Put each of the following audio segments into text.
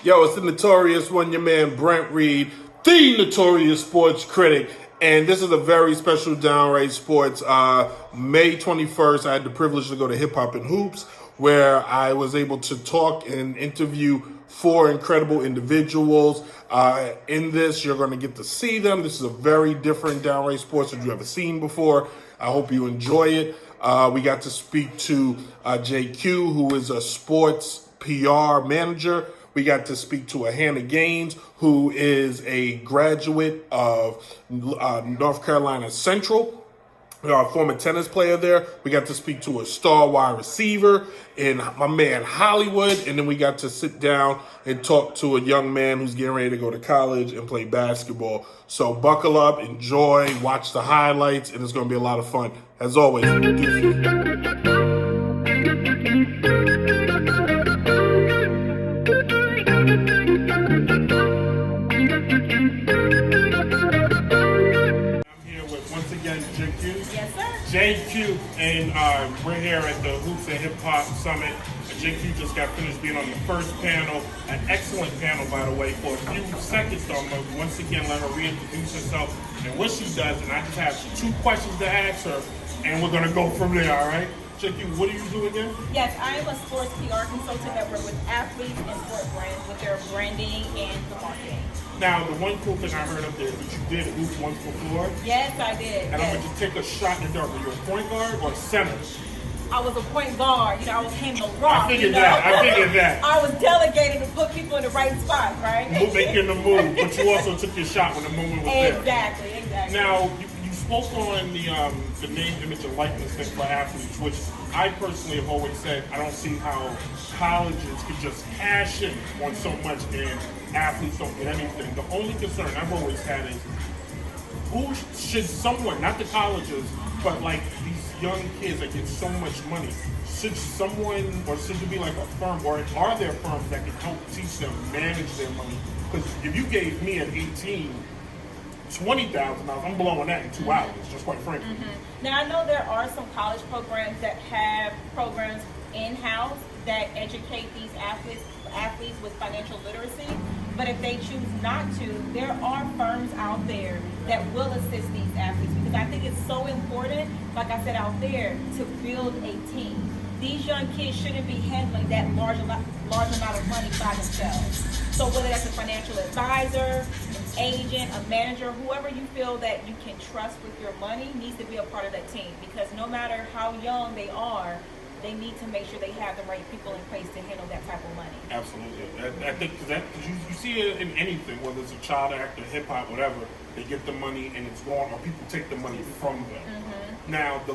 Yo, it's the Notorious one, your man Brent Reid, the Notorious sports critic. And this is a very special Downright Sports. May 21st, I had the privilege to go to Hip Hop and Hoops, where I was able to talk and interview 4 incredible individuals. In this, you're going to get to see them. This is a very different Downright Sports that you ever seen before. I hope you enjoy it. We got to speak to JQ, who is a sports PR manager. We got to speak to a Hanna Gaines, who is a graduate of North Carolina Central, a former tennis player there. We got to speak to a star wide receiver and my man Hollywood. And then we got to sit down and talk to a young man who's getting ready to go to college and play basketball. So buckle up, enjoy, watch the highlights, and it's going to be a lot of fun. As always, JQ, and we're here at the Hoops and Hip Hop Summit. JQ just got finished being on the first panel, an excellent panel, by the way. For a few seconds, though, I'm going to once again let her reintroduce herself and what she does, and I just have 2 questions to ask her, and we're going to go from there, all right? JQ, what do you do again? Yes, I am a sports PR consultant that works with athletes and sport brands with their branding and the marketing. Now, the one cool thing I heard up there is that you did hoop once before. Yes, I did. And I'm going to just take a shot in the dark. Were you a point guard or center? I was a point guard. I was handling the rock. I figured that. I was delegated to put people in the right spot, right? Making the move, but you also took your shot when the moment was there. Exactly. Now, you spoke on the name, image, and likeness thing for athletes, which I personally have always said I don't see how colleges could just cash in on so much and athletes don't get anything. The only concern I've always had is who should someone, not the colleges, but like these young kids that get so much money, should someone, or should there be like a firm, or are there firms that can help teach them manage their money? Because if you gave me at 18 $20,000, I'm blowing that in 2 hours, just quite frankly. Mm-hmm. Now, I know there are some college programs that have programs in-house that educate these athletes with financial literacy, but if they choose not to, there are firms out there that will assist these athletes, because I think it's so important, like I said out there, to build a team. These young kids shouldn't be handling that large amount of money by themselves. So whether that's a financial advisor, an agent, a manager, whoever you feel that you can trust with your money needs to be a part of that team, because no matter how young they are, they need to make sure they have the right people in place to handle that type of money. Absolutely. I think because you see it in anything, whether it's a child actor, hip hop, whatever, they get the money and it's gone, or people take the money from them. Mm-hmm. Now, the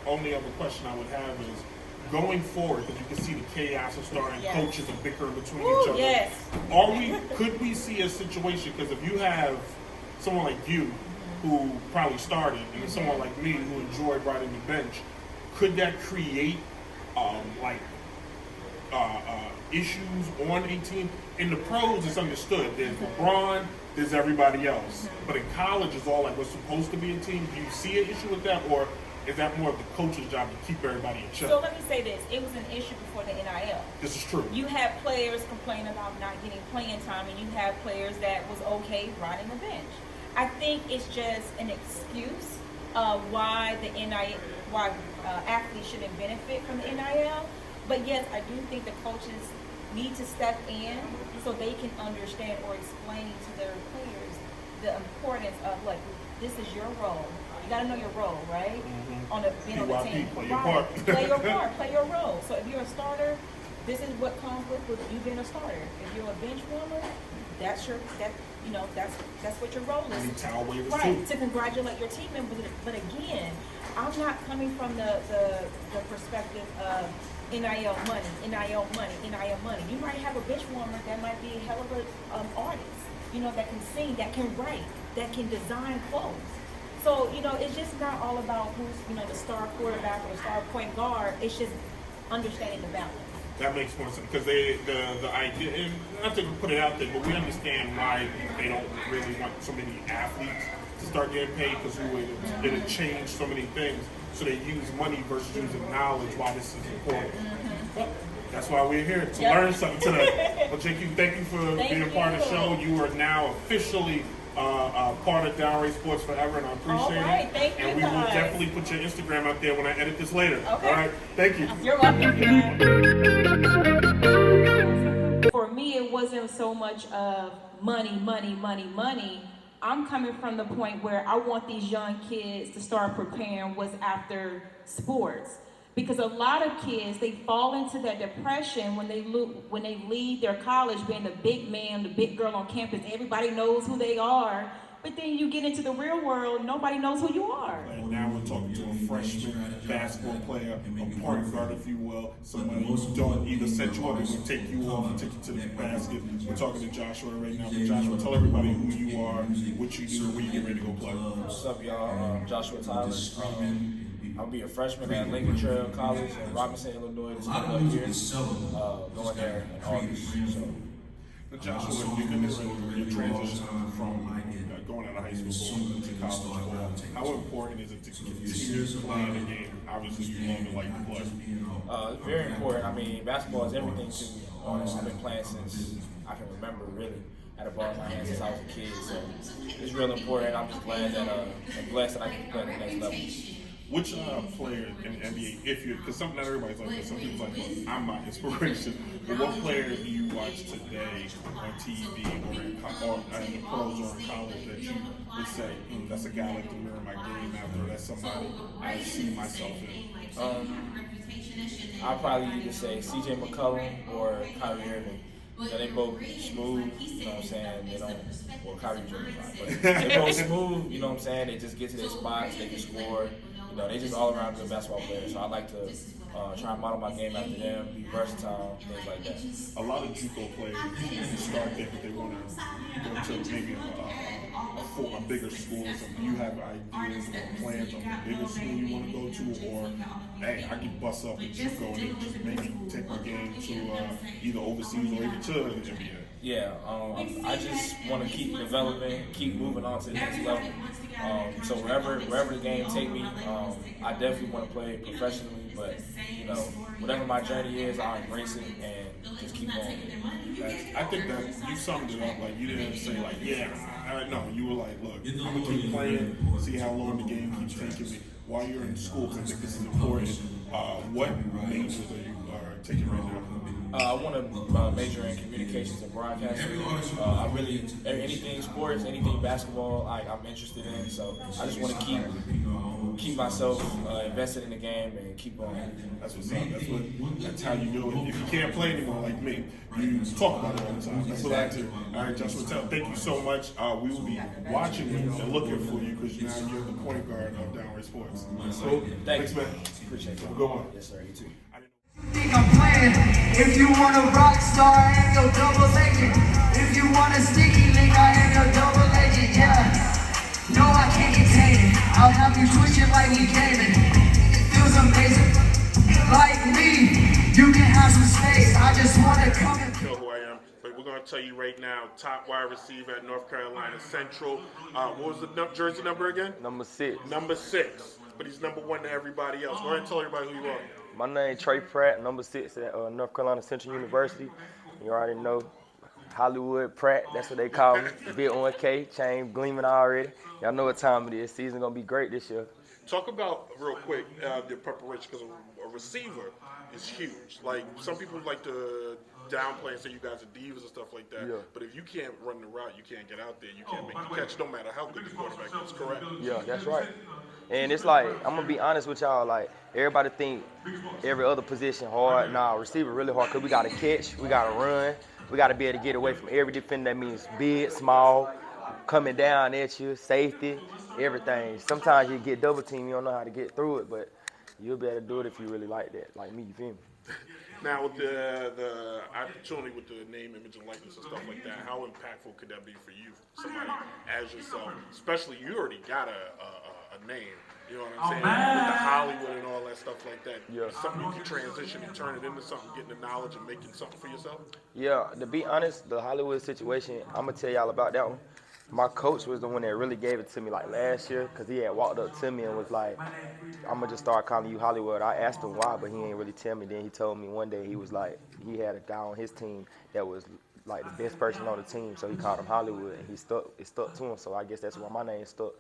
only other question I would have is, going forward, because you can see the chaos of starting coaches and bickering between each other. Yes. Could we see a situation, because if you have someone like you who probably started, and then someone like me who enjoyed riding the bench, could that create issues on a team? In the pros, it's understood. There's LeBron, there's everybody else. But in college, it's all like what's supposed to be a team. Do you see an issue with that, or is that more of the coach's job to keep everybody in check? So let me say this. It was an issue before the NIL. This is true. You had players complain about not getting playing time, and you had players that was okay riding the bench. I think it's just an excuse of why athletes shouldn't benefit from the NIL. But yes, I do think the coaches need to step in so they can understand or explain to their players the importance of, like, this is your role. You got to know your role, right? Mm-hmm. Being on the team. Play your part. Play your part. Play your role. So if you're a starter, this is what comes with you being a starter. If you're a bench warmer, that's what your role is. Towel wavers right, too. to congratulate your team members. But again, I'm not coming from the perspective of NIL money. You might have a bench warmer that might be a hell of an artist, that can sing, that can write, that can design clothes. So, it's just not all about who's, the star quarterback or the star point guard. It's just understanding the balance. That makes more sense, because the idea, and not to put it out there, but we understand why they don't really want so many athletes to start getting paid, because it'll change so many things. So they use money versus using knowledge why this is important. Mm-hmm. But That's why we're here, to learn something today. Well, thank you for being a part of the show. You are now officially part of Downright Sports Forever, and I appreciate it. Thank you, and we will definitely put your Instagram out there when I edit this later. Okay. All right, thank you. You're welcome. For me, it wasn't so much of money. I'm coming from the point where I want these young kids to start preparing what's after sports. Because a lot of kids, they fall into that depression when they leave their college being the big man, the big girl on campus. Everybody knows who they are. But then you get into the real world, nobody knows who you are. And now we're talking to a freshman basketball player, a point guard, if you will, somebody who don't either set you up or take you off and take you to the basket. We're talking to Joshua right now. But Joshua, tell everybody who you are, what you do, where you get ready to go play. What's up, y'all? Joshua Tyler. I'll be a freshman at Lincoln Trail College in Robinson, Illinois this coming up year. Going there in August. So. But Joshua, you're going to your transition from going out of high school going to college football. How important is it to continue playing the game? Obviously, you love and like to play. It's very important. I mean, basketball is everything to me. I've been playing since I can remember, really. I had a ball in my hand since I was a kid, so it's real important. I'm just glad that and blessed that I can play at the next level. Which player in the NBA, because not everybody's like this, some people's like, well, I'm my inspiration, but what player do you watch today on TV or in the pros or in college that you would say, that's a guy like to mirror my game after, that's somebody I see myself in? I'll probably either say CJ McCollum or Kyrie Irving. They both smooth, you know what I'm saying? They don't, well, Kyrie Irving, but they both smooth, you know what I'm saying? They just get to their spots, they can score. You know, they just all around good basketball players. So I like to try and model my game after them, be versatile, things like that. A lot of JUCO players start there, but they want to go to maybe a bigger school. So do you have ideas or plans on the bigger school you want to go to, or hey, I can bust up at JUCO and just maybe take my game to either overseas or even to the NBA? Yeah, I just want to keep developing, keep moving on to the next level. So wherever the game take me, I definitely want to play professionally. But you know, whatever my journey is, I'll embrace it and just keep going. I think that you summed it up. Like you didn't say like, no. You were like, look, I'm gonna keep playing, see how long the game keeps taking me. While you're in school, because I think this is important. What majors are you taking right now? I want to major in communications and broadcasting. I really, anything sports, anything basketball, I'm interested in. So I just want to keep myself invested in the game and keep going. That's what's up. That's how you do it. If you can't play anymore like me, you talk about it all the time. That's what I do. All right, Joshua, thank you so much. We will be watching you and looking for you because now you're the point guard of Downright Sports. So, thanks, man. Appreciate it. Have a good one. Yes, sir. You too. Think I'm playing. If you want a rock star, I am your double agent. If you want a sticky link, I am your double agent. Yeah. No, I can't contain it. I'll have you twitching like we gaming. It feels amazing. Like me, you can have some space. I just want to come and know who I am, but we're going to tell you right now, top wide receiver at North Carolina Central. What was the jersey number again? Number 6. Number 6. But he's number 1 to everybody else. Go ahead and tell everybody who you are. My name is Trey Pratt, number 6 at North Carolina Central University. You already know Hollywood Pratt, that's what they call me. Big 1K, chain gleaming already. Y'all know what time it is. Season gonna be great this year. Talk about, real quick, the preparation, because a receiver is huge. Like, some people like to downplay and say you guys are divas and stuff like that. Yeah. But if you can't run the route, you can't get out there, you can't make the catch, no matter how good the quarterback is, correct? Yeah, that's right. And it's like, I'm gonna be honest with y'all, like, everybody think every other position hard. Nah, receiver really hard because we gotta catch, we gotta run, we gotta be able to get away from every defender. That means big, small, coming down at you, safety, everything. Sometimes you get double team, you don't know how to get through it, but you'll be able to do it if you really like that, like me, you feel me? Now, with the opportunity with the name, image, and likeness and stuff like that, how impactful could that be for you, somebody as yourself? Especially, you already got a name, you know what I'm saying? With the Hollywood and all that stuff like that. Yeah. Something you can transition and turn it into something, getting the knowledge and making something for yourself? Yeah, to be honest, the Hollywood situation, I'm gonna tell y'all about that one. My coach was the one that really gave it to me like last year, because he had walked up to me and was like, I'm gonna just start calling you Hollywood. I asked him why, but he ain't really tell me. Then he told me one day, he was like, he had a guy on his team that was like the best person on the team, so he called him Hollywood, and it stuck to him, so I guess that's why my name stuck.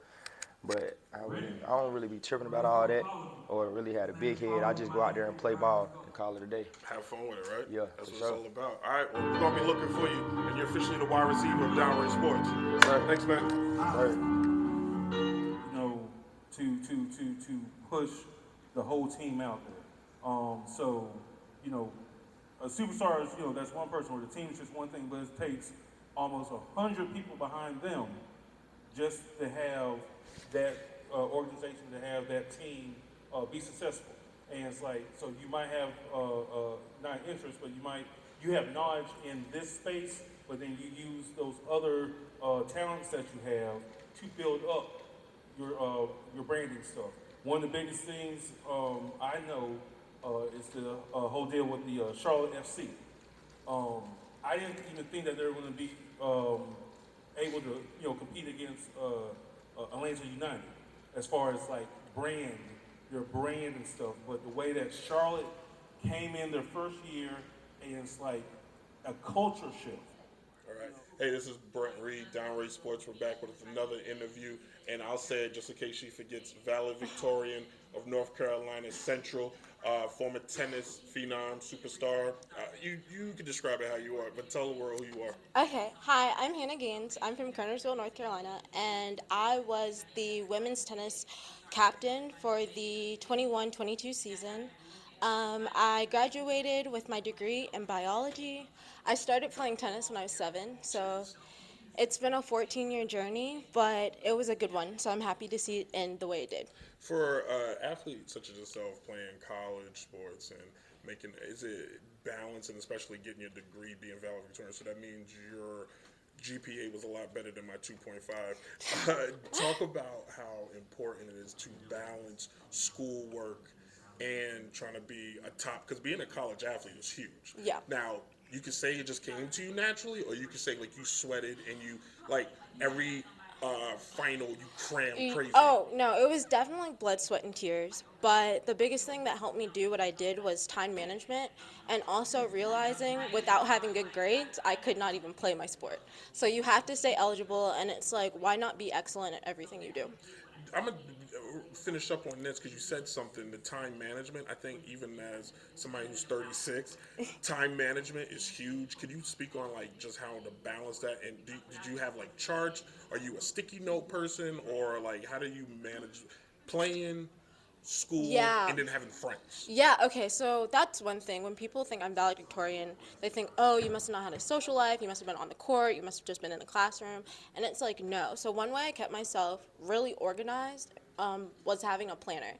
But I don't really be tripping about all that or really had a big head. I just go out there and play ball and call it a day. Have fun with it, right? Yeah, That's what for sure. it's all about. All right, well, we're going to be looking for you, and you're officially the wide receiver of Downright Sports. Yes, sir. Thanks, man. Sir. You know, to push the whole team out there. So, you know, a superstar is, you know, that's one person, or the team is just one thing, but it takes almost 100 people behind them just to have that organization, to have that team be successful. And it's like, so you might have not interest, but you have knowledge in this space, but then you use those other talents that you have to build up your branding stuff. One of the biggest things I know is the whole deal with the Charlotte FC. I didn't even think that they were going to be able to, you know, compete against Atlanta United as far as like your brand and stuff. But the way that Charlotte came in their first year, and it's like a culture shift. All right. Hey, this is Brent, Reid, Downright Sports. We're back with another interview, and I'll say it just in case she forgets, valedictorian of North Carolina Central, former tennis phenom, superstar. You can describe it how you are, but tell the world who you are. Okay, hi, I'm Hanna Gaines. I'm from Kernersville, North Carolina, and I was the women's tennis captain for the 21-22 season. I graduated with my degree in biology. I started playing tennis when I was 7, so it's been a 14-year journey, but it was a good one, so I'm happy to see it end the way it did. For athletes such as yourself playing college sports and is it balance, and especially getting your degree, being valedictorian, so that means your GPA was a lot better than my 2.5. Talk about how important it is to balance schoolwork and trying to be a top, because being a college athlete is huge. Yeah. Now, you could say it just came to you naturally, or you could say like you sweated and you, like, every final you crammed crazy. Oh, no, it was definitely blood, sweat, and tears. But the biggest thing that helped me do what I did was time management, and also realizing without having good grades, I could not even play my sport. So you have to stay eligible, and it's like, why not be excellent at everything you do? I'm going to finish up on this because you said something, the time management. I think even as somebody who's 36, time management is huge. Could you speak on like just how to balance that? And did you have like charts? Are you a sticky note person, or like how do you manage playing, school, and then having friends? Yeah, okay, so that's one thing. When people think I'm valedictorian, they think, oh, you must have not had a social life, you must have been on the court, you must have just been in the classroom. And it's like, no. So one way I kept myself really organized was having a planner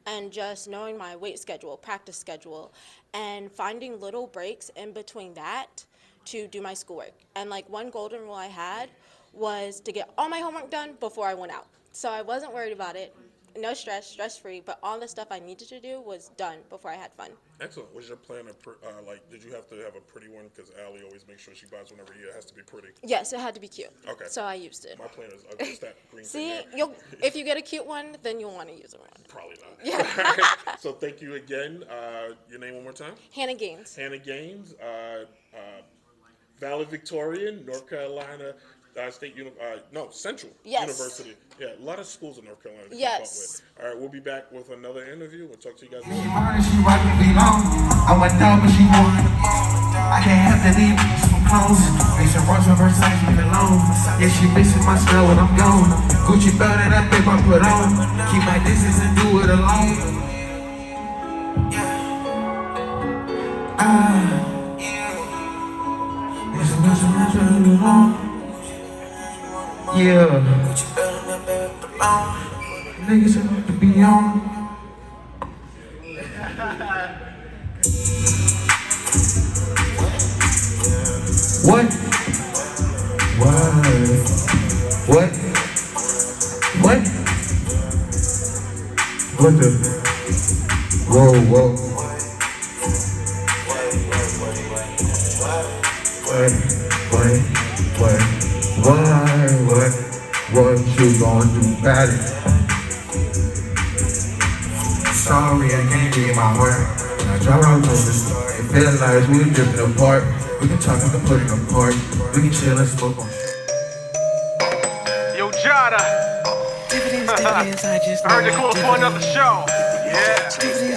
and just knowing my weight schedule, practice schedule, and finding little breaks in between that to do my schoolwork. And like one golden rule I had was to get all my homework done before I went out. So I wasn't worried about it. No stress, stress-free, but all the stuff I needed to do was done before I had fun. Excellent. Was your plan did you have to have a pretty one? Because Allie always makes sure she buys one every year. It has to be pretty. Yes, it had to be cute. Okay. So I used it. My plan is ugly. That green See, thing if you get a cute one, then you'll want to use it. Probably not. Yeah. So thank you again. Your name one more time? Hanna Gaines. Hanna Gaines, valedictorian, North Carolina Central Yes. University. Yeah, a lot of schools in North Carolina to keep Yes. up with. All right, we'll be back with another interview. We'll talk to you guys She later. mine, she wiping me long. I went down, but she wanted them all. I can't have to leave some clothes. Make some runs on her side, leave me alone. Yeah, she missing my smell when I'm gone. Gucci belt and that paper I put on. Keep my distance and do it alone. There's a bunch of my family alone. Yeah. Niggas have to be on. What? What? What? What the? Whoa. What? still going through battle. Sorry, I can't give you my word. When I drop out to the story, it felt like we were drifting apart. We can talk, we can put it apart. We can chill and smoke on. Yo, Jada. Dividends, I just Heard you're close for another show. Yeah.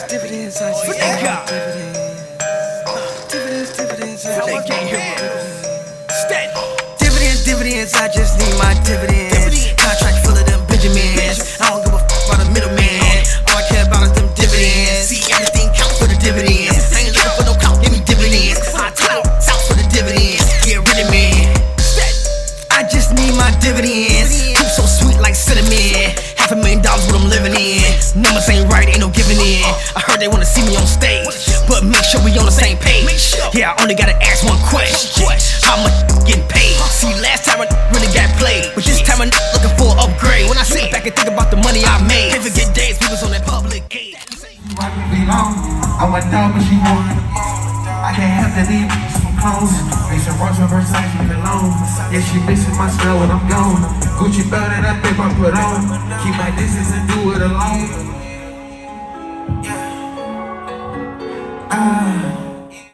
Dividends, I just dividends. Dividends, they can't hear me. Dividends, I just need my dividends. Contract full of them Benjamins. I don't give a about a middleman. All I care about is them dividends. See, everything count for the dividends. I ain't looking for no count, give me dividends. I talk south for the dividends. Get rid of me. I just need my dividends. Food so sweet like cinnamon. $500,000 what I'm living in. Numbers ain't right, ain't no giving in. I heard they wanna see me on stage, but make sure we on the same page. Yeah, I only gotta ask one question: how much getting paid? See, last time I really got played, but this time I'm looking for an upgrade. When I sit back and think about the money I made, can't forget days we was on that public aid. I went down, but she won. I can't have to leave some clothes. Make some runs on her side, leave alone. Yeah, she missing my smell when I'm gone. Gucci belt and that paper I put on. Keep my distance and do it alone.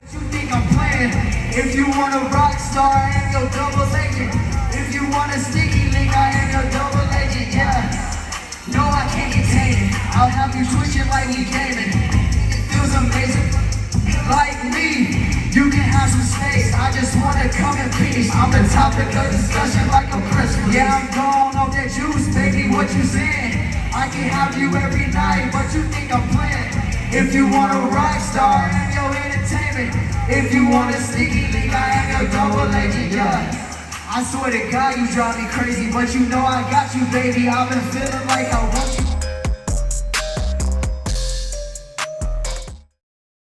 You think I'm playing? If you want a rock star, I am your double agent. If you want a sticky link, I am your double agent. Yeah. No, I can't contain it. I'll have you twitching like we gaming. It feels amazing. Like me, you can have some space. I just wanna come in peace. I'm the topic of discussion like a press release. Yeah, I'm gone off that juice, baby. What you saying? I can have you every night, but you think I'm playing? If you want a rock star, I am your entertainment. If you want a sticky link, I am your double agent. Yeah. I swear to God, you drive me crazy, but you know I got you, baby. I've been feeling like I want you.